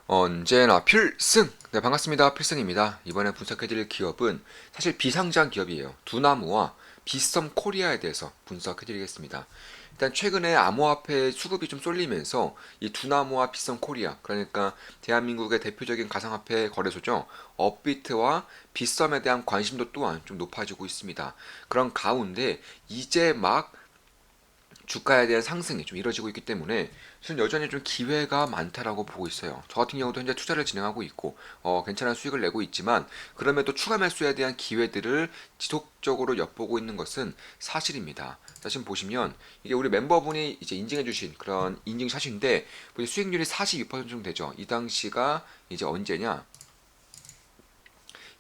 언제나 필승! 네, 반갑습니다. 필승입니다. 이번에 분석해드릴 기업은 사실 비상장 기업이에요. 두나무와 비썸 코리아에 대해서 분석해드리겠습니다. 일단 최근에 암호화폐 수급이 좀 쏠리면서 이 두나무와 비썸 코리아, 그러니까 대한민국의 대표적인 가상화폐 거래소죠. 업비트와 비썸에 대한 관심도 또한 좀 높아지고 있습니다. 그런 가운데 이제 막 주가에 대한 상승이 좀 이뤄지고 있기 때문에 저는 여전히 좀 기회가 많다라고 보고 있어요. 저 같은 경우도 현재 투자를 진행하고 있고 괜찮은 수익을 내고 있지만 그럼에도 추가 매수에 대한 기회들을 지속적으로 엿보고 있는 것은 사실입니다. 자, 지금 보시면 이게 우리 멤버분이 이제 인증해주신 그런 인증샷인데 수익률이 42% 정도 되죠. 이 당시가 이제 언제냐?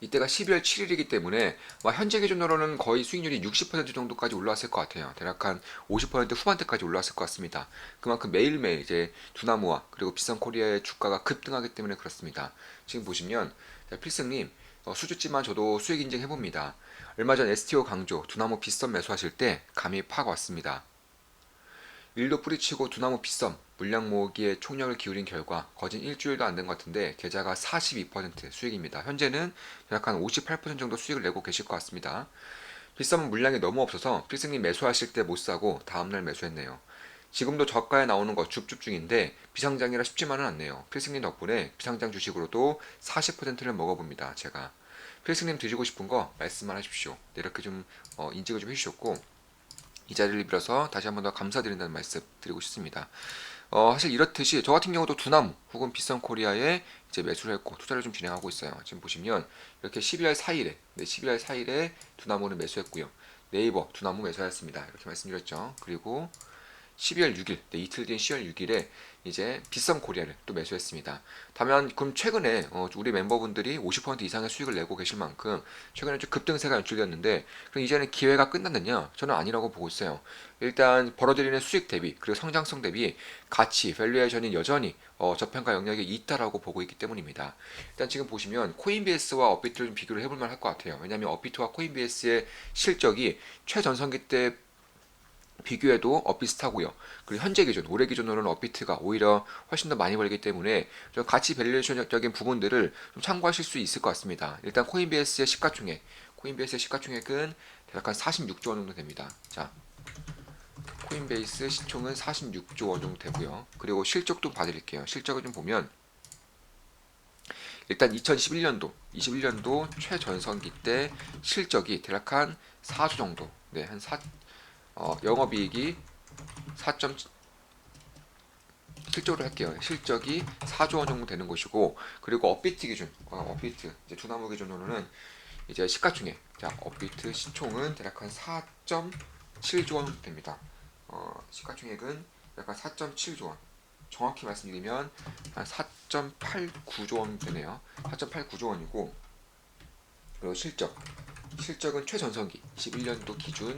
이때가 12월 7일이기 때문에 현재 기준으로는 거의 수익률이 60% 정도까지 올라왔을 것 같아요. 대략 한 50% 후반대까지 올라왔을 것 같습니다. 그만큼 매일매일 이제 두나무와 그리고 비싼 코리아의 주가가 급등하기 때문에 그렇습니다. 지금 보시면 필승님 수주지만 저도 수익 인증해봅니다. 얼마 전 STO 강조 두나무 빗썸 매수하실 때 감이 팍 왔습니다. 일도 뿌리치고 두나무 빗썸 물량 모으기에 총력을 기울인 결과 거진 일주일도 안 된 것 같은데 계좌가 42% 수익입니다. 현재는 약 한 58% 정도 수익을 내고 계실 것 같습니다. 빗썸은 물량이 너무 없어서 필승님 매수하실 때 못 사고 다음날 매수했네요. 지금도 저가에 나오는 거 줍줍 중인데 비상장이라 쉽지만은 않네요. 필승님 덕분에 비상장 주식으로도 40%를 먹어봅니다. 제가 필승님 드리고 싶은 거 말씀만 하십시오. 네, 이렇게 좀 인증을 좀 해주셨고 이 자리를 빌어서 다시 한번 더 감사드린다는 말씀 드리고 싶습니다. 사실 이렇듯이 저 같은 경우도 두나무 혹은 비썸 코리아에 이제 매수를 했고 투자를 좀 진행하고 있어요. 지금 보시면 이렇게 12월 4일에 12월 4일에 두나무를 매수했고요. 네이버 두나무 매수하였습니다. 이렇게 말씀드렸죠. 그리고 12월 6일, 네, 이틀 뒤인 10월 6일에 이제 비썸 코리아를 또 매수했습니다. 다만 그럼 최근에 우리 멤버분들이 50% 이상의 수익을 내고 계실 만큼 최근에 좀 급등세가 연출되었는데 그럼 이제는 기회가 끝났느냐? 저는 아니라고 보고 있어요. 일단 벌어들이는 수익 대비 그리고 성장성 대비 가치, 밸류에이션이 여전히 저평가 영역에 있다라고 보고 있기 때문입니다. 일단 지금 보시면 코인베이스와 업비트를 좀 비교를 해볼 만할 것 같아요. 왜냐하면 업비트와 코인베이스의 실적이 최전성기 때 비교해도 비슷하고요. 그리고 현재 기준, 올해 기준으로는 업비트가 오히려 훨씬 더 많이 벌기 때문에 좀 가치 밸류에이션적인 부분들을 좀 참고하실 수 있을 것 같습니다. 일단 코인베이스의 시가총액은 대략 한 46조 원 정도 됩니다. 자, 코인베이스 시총은 46조 원 정도 되고요. 그리고 실적도 봐드릴게요. 실적을 좀 보면 일단 21년도 최전성기 때 실적이 대략 한 4조 정도, 네, 한 4, 영업이익이 4. 실적으로 할게요. 실적이 4조 원 정도 되는 것이고, 그리고 업비트 기준, 업비트 이제 두나무 기준으로는 이제 시가총액, 자 업비트 시총은 대략 한 4.7조 원 됩니다. 시가총액은 약간 4.7조 원. 정확히 말씀드리면 한 4.89조 원 되네요. 4.89조 원이고, 그리고 실적은 최전성기 21년도 기준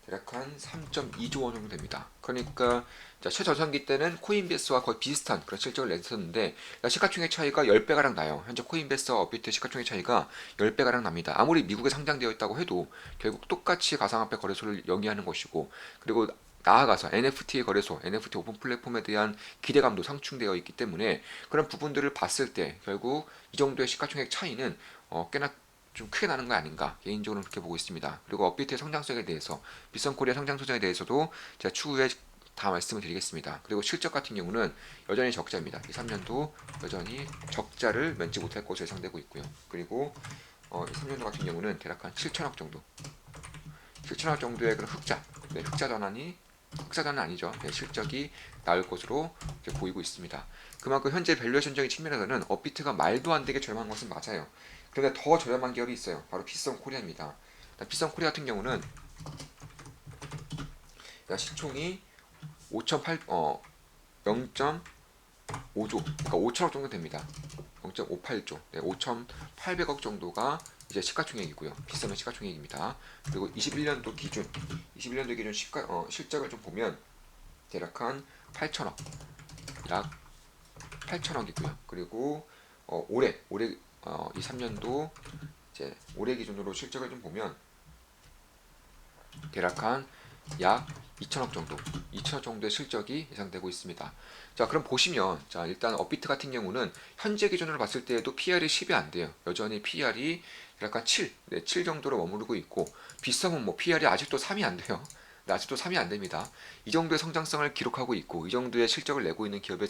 대략 한 3.2조 원 정도 됩니다. 그러니까 최저전기 때는 코인베이스와 거의 비슷한 그런 실적을 냈었는데 시가총액 차이가 10배가량 나요. 현재 코인베이스와 업비트 시가총액 차이가 10배가량 납니다. 아무리 미국에 상장되어 있다고 해도 결국 똑같이 가상화폐 거래소를 영위하는 것이고, 그리고 나아가서 NFT 거래소, NFT 오픈 플랫폼에 대한 기대감도 상충되어 있기 때문에 그런 부분들을 봤을 때 결국 이 정도의 시가총액 차이는 꽤나 좀 크게 나는 거 아닌가 개인적으로 그렇게 보고 있습니다. 그리고 업비트의 성장성에 대해서 비썸코리아 성장성에 대해서도 제가 추후에 다 말씀을 드리겠습니다. 그리고 실적 같은 경우는 여전히 적자입니다. 2, 3년도 여전히 적자를 면치 못할 것으로 예상되고 있고요. 그리고 3년도 같은 경우는 대략 한 7천억 정도, 7천억 정도의 그런 네, 흑자 전환 아니죠. 네, 실적이 나올 것으로 보이고 있습니다. 그만큼 현재 밸류에이션적인 측면에서는 업비트가 말도 안 되게 저렴한 것은 맞아요. 그런데 더 저렴한 기업이 있어요. 바로 비썸 코리아입니다. 비썸 코리아 같은 경우는 시총이 5.8 0.5조, 그러니까 5천억 정도 됩니다. 0.58조, 네, 5,800억 정도가 이제 시가총액이고요. 비썸의 시가총액입니다. 그리고 21년도 기준 실적을 좀 보면 대략 한 8천억, 약 8천억이고요. 그리고 올해 23년도 이제 올해 기준으로 실적을 좀 보면 대략 한 약 2천억 정도, 2천억 정도의 실적이 예상되고 있습니다. 자, 그럼 보시면, 자, 일단 업비트 같은 경우는 현재 기준으로 봤을 때에도 PR이 10이 안 돼요. 여전히 PR이 약간 7, 네, 7 정도로 머무르고 있고, 빗썸은 뭐 PR이 아직도 3이 안 돼요. 네, 아직도 3이 안 됩니다. 이 정도의 성장성을 기록하고 있고, 이 정도의 실적을 내고 있는 기업의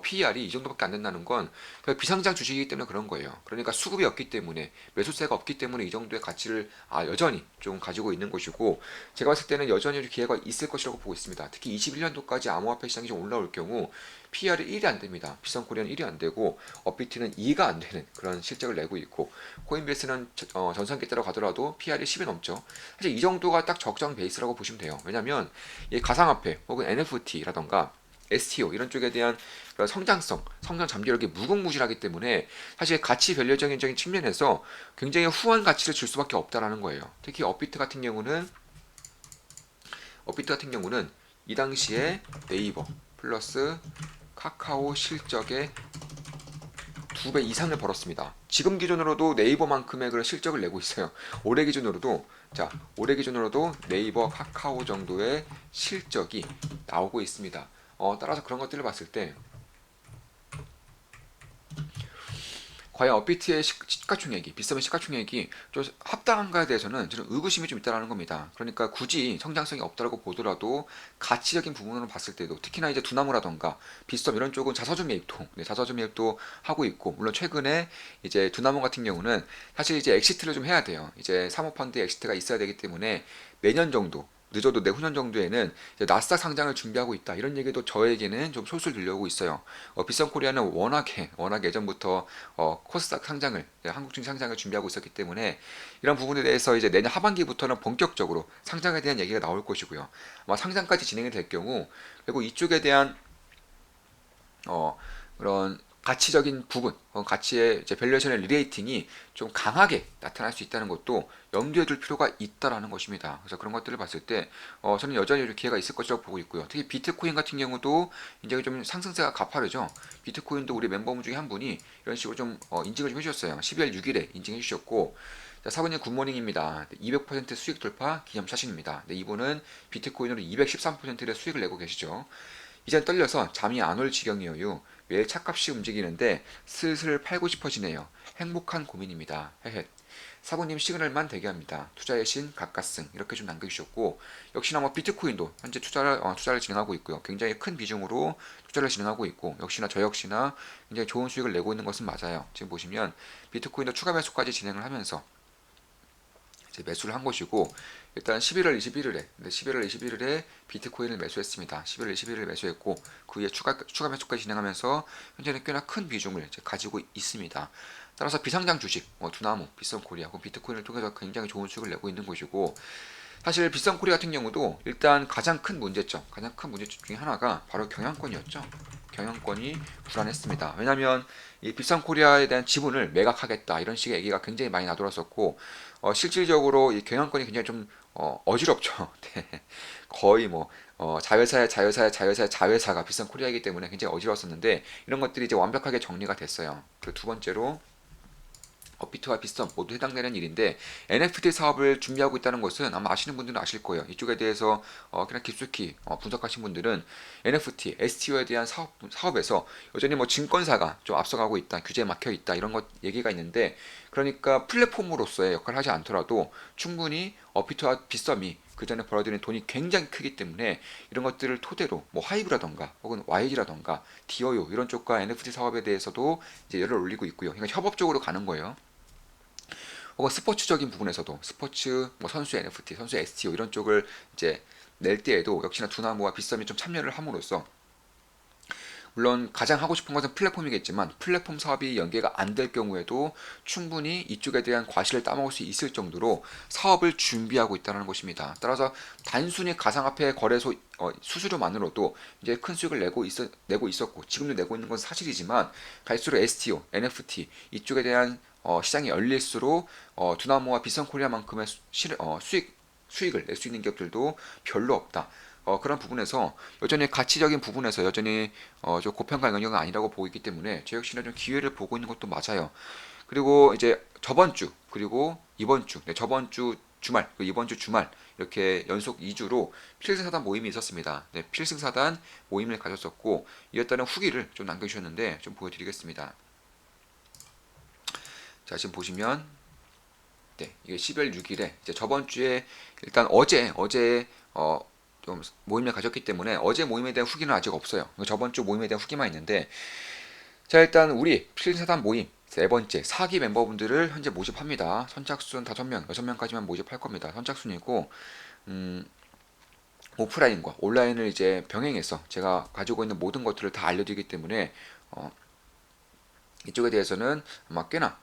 PER이 이 정도밖에 안 된다는 건 비상장 주식이기 때문에 그런 거예요. 그러니까 수급이 없기 때문에, 매수세가 없기 때문에 이 정도의 가치를 여전히 좀 가지고 있는 것이고, 제가 봤을 때는 여전히 기회가 있을 것이라고 보고 있습니다. 특히 21년도까지 암호화폐 시장이 좀 올라올 경우 PR이 1이 안 됩니다. 비싼코리아는 1이 안 되고 업비트는 2가 안 되는 그런 실적을 내고 있고, 코인베이스는 전산기 따라 가더라도 PR이 10이 넘죠. 사실 이 정도가 딱 적정 베이스라고 보시면 돼요. 왜냐하면 이 가상화폐 혹은 NFT라던가 STO 이런 쪽에 대한 그런 성장성, 성장 잠재력이 무궁무진하기 때문에 사실 가치 밸류적인 측면에서 굉장히 후한 가치를 줄 수밖에 없다라는 거예요. 특히 업비트 같은 경우는 이 당시에 네이버 플러스 카카오 실적의 2배 이상을 벌었습니다. 지금 기준으로도 네이버만큼의 그런 실적을 내고 있어요. 올해 기준으로도 올해 기준으로도 네이버, 카카오 정도의 실적이 나오고 있습니다. 따라서 그런 것들을 봤을 때 과연 업비트의 시가총액이, 빗썸의 시가총액이 좀 합당한가에 대해서는 저는 의구심이 좀 있다는 겁니다. 그러니까 굳이 성장성이 없다고 보더라도 가치적인 부분으로 봤을 때도, 특히나 이제 두나무라던가 빗썸 이런 쪽은 자사주 매입도, 네, 자사주 매입도 하고 있고, 물론 최근에 이제 두나무 같은 경우는 사실 이제 엑시트를 좀 해야 돼요. 이제 사모펀드 엑시트가 있어야 되기 때문에 내년 정도, 늦어도 내후년 정도에는 나스닥 상장을 준비하고 있다, 이런 얘기도 저에게는 좀 솔솔 들려오고 있어요. 비썸코리아는 워낙 예전부터 코스닥 상장을, 한국 증시 상장을 준비하고 있었기 때문에 이런 부분에 대해서 이제 내년 하반기부터는 본격적으로 상장에 대한 얘기가 나올 것이고요. 아마 상장까지 진행이 될 경우, 그리고 이쪽에 대한 어, 그런 가치적인 부분, 가치의 이제 밸류에이션의 리레이팅이 좀 강하게 나타날 수 있다는 것도 염두에 둘 필요가 있다라는 것입니다. 그래서 그런 것들을 봤을 때 저는 여전히 기회가 있을 것이라고 보고 있고요. 특히 비트코인 같은 경우도 이제 좀 상승세가 가파르죠. 비트코인도 우리 멤버분 중에 한 분이 이런 식으로 좀 인증을 좀 해주셨어요. 12월 6일에 인증해 주셨고, 자, 사부님 굿모닝입니다. 200% 수익 돌파 기념사진입니다. 네, 이분은 비트코인으로 213%의 수익을 내고 계시죠. 이젠 떨려서 잠이 안 올 지경이에요. 매일 차값이 움직이는데 슬슬 팔고 싶어지네요. 행복한 고민입니다. 헤헤. 사부님 시그널만 대기합니다. 투자의 신 가까승 이렇게 좀 남겨주셨고, 역시나 뭐 비트코인도 현재 투자를 진행하고 있고요. 굉장히 큰 비중으로 투자를 진행하고 있고, 역시나 저 역시나 굉장히 좋은 수익을 내고 있는 것은 맞아요. 지금 보시면 비트코인도 추가 매수까지 진행을 하면서 이제 매수를 한 것이고, 일단 11월 21일에 비트코인을 매수했습니다. 11월 21일에 매수했고, 그 이에 추가 매수까지 진행하면서 현재는 꽤나 큰 비중을 이제 가지고 있습니다. 따라서 비상장 주식, 두나무, 빗썸코리아, 비트코인을 통해서 굉장히 좋은 수익을 내고 있는 것이고, 사실 빗썸코리아 같은 경우도 일단 가장 큰 문제점 중에 하나가 바로 경영권이었죠. 경영권이 불안했습니다. 왜냐하면 이 빗썸코리아에 대한 지분을 매각하겠다 이런 식의 얘기가 굉장히 많이 나돌았었고, 실질적으로 이 경영권이 굉장히 좀 어지럽죠. 네. 거의 뭐 자회사가 빗썸코리아이기 때문에 굉장히 어지러웠었는데, 이런 것들이 이제 완벽하게 정리가 됐어요. 그리고 두 번째로 업비트와 빗썸 모두 해당되는 일인데, NFT 사업을 준비하고 있다는 것은 아마 아시는 분들은 아실 거예요. 이쪽에 대해서 그냥 깊숙이 분석하신 분들은 NFT, STO에 대한 사업에서 여전히 뭐 증권사가 좀 앞서가고 있다, 규제에 막혀 있다 이런 것 얘기가 있는데, 그러니까 플랫폼으로서의 역할을 하지 않더라도 충분히 업비트와 빗썸이 그 전에 벌어들인 돈이 굉장히 크기 때문에 이런 것들을 토대로 뭐 하이브라던가 혹은 YG라던가 디어요 이런 쪽과 NFT 사업에 대해서도 이제 열을 올리고 있고요. 그러니까 협업적으로 가는 거예요. 혹은 스포츠적인 부분에서도 스포츠 뭐 선수 NFT, 선수 STO 이런 쪽을 이제 낼 때에도 역시나 두나무와 빗썸이 좀 참여를 함으로써, 물론 가장 하고 싶은 것은 플랫폼이겠지만 플랫폼 사업이 연계가 안 될 경우에도 충분히 이쪽에 대한 과실을 따먹을 수 있을 정도로 사업을 준비하고 있다는 것입니다. 따라서 단순히 가상화폐 거래소 수수료만으로도 이제 큰 수익을 내고 있었고 지금도 내고 있는 것은 사실이지만, 갈수록 STO, NFT 이쪽에 대한 시장이 열릴수록 두나무와 빗썸코리아만큼의 수익을 낼 수 있는 기업들도 별로 없다. 그런 부분에서 여전히 가치적인 부분에서 여전히 좀 고평가 영역은 아니라고 보고 있기 때문에 저 역시나 좀 기회를 보고 있는 것도 맞아요. 그리고 이제 저번 주 그리고 이번 주, 네, 저번 주 주말, 이번 주 주말 이렇게 연속 2주로 필승사단 모임이 있었습니다. 네, 필승사단 모임을 가졌었고 이에 따른 후기를 좀 남겨주셨는데 좀 보여드리겠습니다. 자, 지금 보시면 네, 이게 12월 6일에 이제 저번 주에 일단 어제 좀 모임을 가졌기 때문에 어제 모임에 대한 후기는 아직 없어요. 저번 주 모임에 대한 후기만 있는데, 자, 일단 우리 필사단 모임 세 번째 4기 멤버분들을 현재 모집합니다. 선착순 5명, 6명까지만 모집할 겁니다. 선착순이고 오프라인과 온라인을 이제 병행해서 제가 가지고 있는 모든 것들을 다 알려드리기 때문에 이쪽에 대해서는 아마 꽤나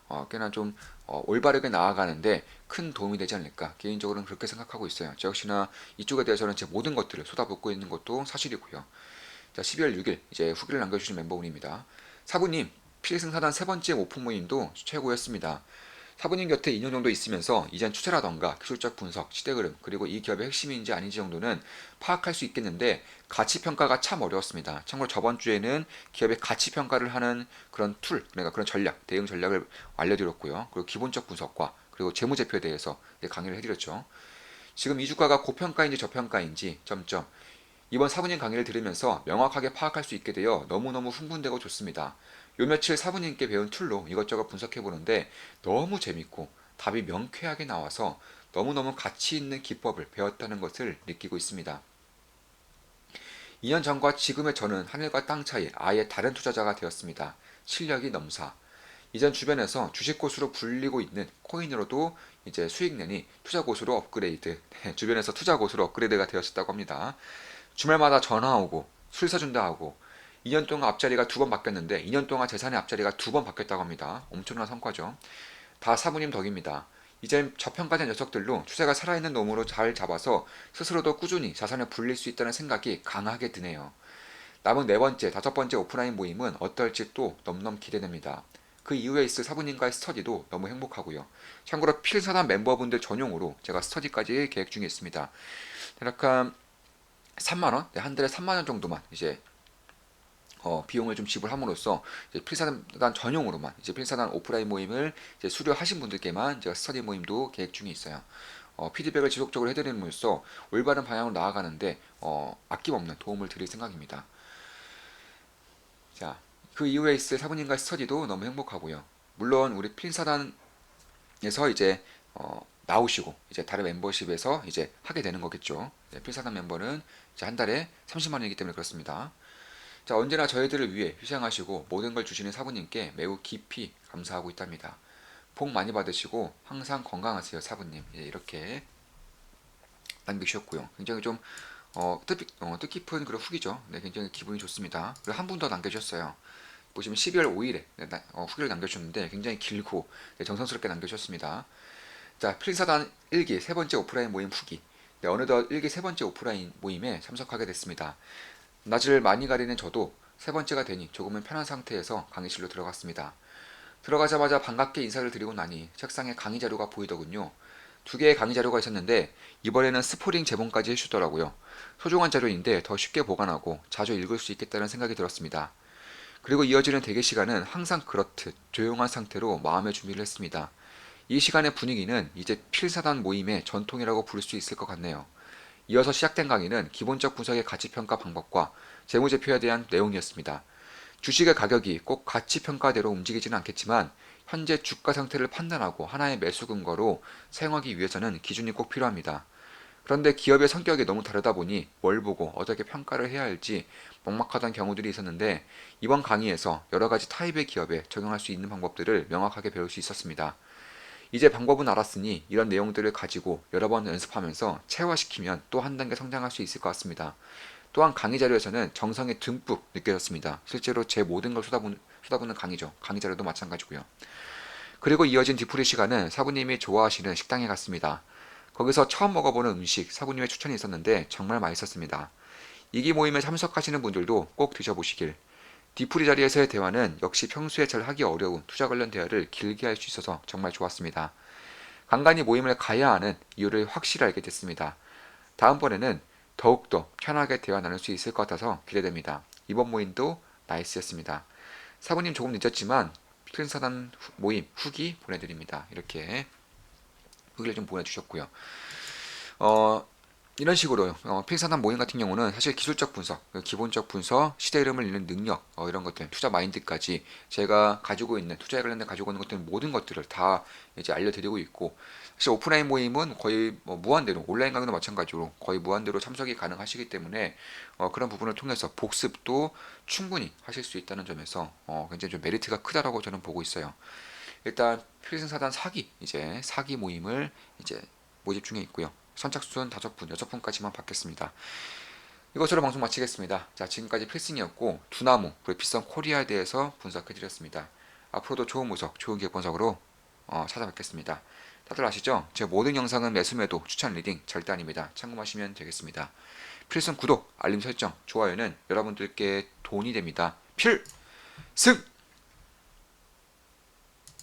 좀 올바르게 나아가는데 큰 도움이 되지 않을까, 개인적으로는 그렇게 생각하고 있어요. 저 역시나 이쪽에 대해서는 제 모든 것들을 쏟아붓고 있는 것도 사실이고요. 자, 12월 6일 이제 후기를 남겨주신 멤버분입니다. 사부님, 필승사단 세 번째 오픈 모임도 최고였습니다. 사부님 곁에 2년 정도 있으면서 이전 추세라던가 기술적 분석, 시대 흐름, 그리고 이 기업의 핵심인지 아닌지 정도는 파악할 수 있겠는데 가치 평가가 참 어려웠습니다. 참고로 저번 주에는 기업의 가치 평가를 하는 그런 툴, 그러니까 그런 전략, 대응 전략을 알려드렸고요. 그리고 기본적 분석과 그리고 재무제표에 대해서 강의를 해드렸죠. 지금 이 주가가 고평가인지 저평가인지 점점 이번 사부님 강의를 들으면서 명확하게 파악할 수 있게 되어 너무너무 흥분되고 좋습니다. 요 며칠 사부님께 배운 툴로 이것저것 분석해보는데 너무 재밌고 답이 명쾌하게 나와서 너무너무 가치 있는 기법을 배웠다는 것을 느끼고 있습니다. 2년 전과 지금의 저는 하늘과 땅 차이, 아예 다른 투자자가 되었습니다. 실력이 넘사. 이전 주변에서 주식 고수로 불리고 있는 코인으로도 이제 수익 내니 투자 고수로 업그레이드. 주변에서 투자 고수로 업그레이드가 되었다고 합니다. 주말마다 전화 오고 술 사준다 하고 2년 동안 앞자리가 2번 바뀌었는데 2년 동안 재산의 앞자리가 2번 바뀌었다고 합니다. 엄청난 성과죠. 다 사부님 덕입니다. 이제 저평가된 녀석들로 추세가 살아있는 놈으로 잘 잡아서 스스로도 꾸준히 자산을 불릴 수 있다는 생각이 강하게 드네요. 남은 네 번째, 다섯 번째 오프라인 모임은 어떨지 또 넘넘 기대됩니다. 그 이후에 있을 사부님과의 스터디도 너무 행복하고요. 참고로 필사단 멤버분들 전용으로 제가 스터디까지 계획 중에 있습니다. 약간 3만 원, 한 달에 3만 원 정도만 이제 비용을 좀 지불함으로써 이제 필사단 전용으로만 이제 필사단 오프라인 모임을 이제 수료하신 분들께만 제가 스터디 모임도 계획 중에 있어요. 피드백을 지속적으로 해드림으로써 올바른 방향으로 나아가는데 아낌없는 도움을 드릴 생각입니다. 자, 그 이후에 있을 사부님과 스터디도 너무 행복하고요. 물론 우리 필사단에서 이제 나오시고 이제 다른 멤버십에서 이제 하게 되는 거겠죠. 네, 필사단 멤버는 이제 한 달에 30만 원이기 때문에 그렇습니다. 자, 언제나 저희들을 위해 희생하시고 모든 걸 주시는 사부님께 매우 깊이 감사하고 있답니다. 복 많이 받으시고 항상 건강하세요, 사부님. 예, 이렇게 남겨주셨고요. 굉장히 좀 뜻깊은 그런 후기죠. 네, 굉장히 기분이 좋습니다. 그리고 한 분 더 남겨주셨어요. 보시면 12월 5일에 후기를 남겨주셨는데 굉장히 길고 정성스럽게 남겨주셨습니다. 자, 필사단 1기 세 번째 오프라인 모임 후기. 네, 어느덧 1기 세 번째 오프라인 모임에 참석하게 됐습니다. 낯을 많이 가리는 저도 세 번째가 되니 조금은 편한 상태에서 강의실로 들어갔습니다. 들어가자마자 반갑게 인사를 드리고 나니 책상에 강의 자료가 보이더군요. 두 개의 강의 자료가 있었는데 이번에는 스포링 제본까지 해주더라고요. 소중한 자료인데 더 쉽게 보관하고 자주 읽을 수 있겠다는 생각이 들었습니다. 그리고 이어지는 대기 시간은 항상 그렇듯 조용한 상태로 마음의 준비를 했습니다. 이 시간의 분위기는 이제 필사단 모임의 전통이라고 부를 수 있을 것 같네요. 이어서 시작된 강의는 기본적 분석의 가치평가 방법과 재무제표에 대한 내용이었습니다. 주식의 가격이 꼭 가치평가대로 움직이지는 않겠지만 현재 주가 상태를 판단하고 하나의 매수 근거로 사용하기 위해서는 기준이 꼭 필요합니다. 그런데 기업의 성격이 너무 다르다 보니 뭘 보고 어떻게 평가를 해야 할지 막막하던 경우들이 있었는데 이번 강의에서 여러 가지 타입의 기업에 적용할 수 있는 방법들을 명확하게 배울 수 있었습니다. 이제 방법은 알았으니 이런 내용들을 가지고 여러 번 연습하면서 체화시키면 또 한 단계 성장할 수 있을 것 같습니다. 또한 강의 자료에서는 정성이 듬뿍 느껴졌습니다. 실제로 제 모든 걸 쏟아붓는 강의죠. 강의 자료도 마찬가지고요. 그리고 이어진 뒤풀이 시간은 사부님이 좋아하시는 식당에 갔습니다. 거기서 처음 먹어보는 음식 사부님의 추천이 있었는데 정말 맛있었습니다. 이기 모임에 참석하시는 분들도 꼭 드셔보시길. 뒤풀이 자리에서의 대화는 역시 평소에 잘 하기 어려운 투자 관련 대화를 길게 할 수 있어서 정말 좋았습니다. 간간히 모임을 가야 하는 이유를 확실히 알게 됐습니다. 다음번에는 더욱더 편하게 대화 나눌 수 있을 것 같아서 기대됩니다. 이번 모임도 나이스였습니다. 사부님 조금 늦었지만 필사단 모임 후기 보내드립니다. 이렇게 후기를 좀 보내주셨고요. 어, 이런 식으로 필사단 모임 같은 경우는 사실 기술적 분석, 그 기본적 분석, 시대 흐름을 읽는 능력, 이런 것들, 투자 마인드까지 제가 가지고 있는 투자에 관련된 가지고 있는 것들 모든 것들을 다 이제 알려드리고 있고, 사실 오프라인 모임은 거의 뭐 무한대로 온라인 강의도 마찬가지로 거의 무한대로 참석이 가능하시기 때문에 그런 부분을 통해서 복습도 충분히 하실 수 있다는 점에서 굉장히 좀 메리트가 크다라고 저는 보고 있어요. 일단 필승사단 사기 모임을 이제 모집 중에 있고요. 선착순 5분, 6분까지만 받겠습니다. 이것으로 방송 마치겠습니다. 자, 지금까지 필승이었고 두나무 그리고 비선 코리아에 대해서 분석해드렸습니다. 앞으로도 좋은 분석, 좋은 기업 분석으로 찾아뵙겠습니다. 다들 아시죠? 제 모든 영상은 매수매도, 추천 리딩 절대 아닙니다. 참고하시면 되겠습니다. 필승 구독, 알림 설정, 좋아요는 여러분들께 돈이 됩니다. 필승!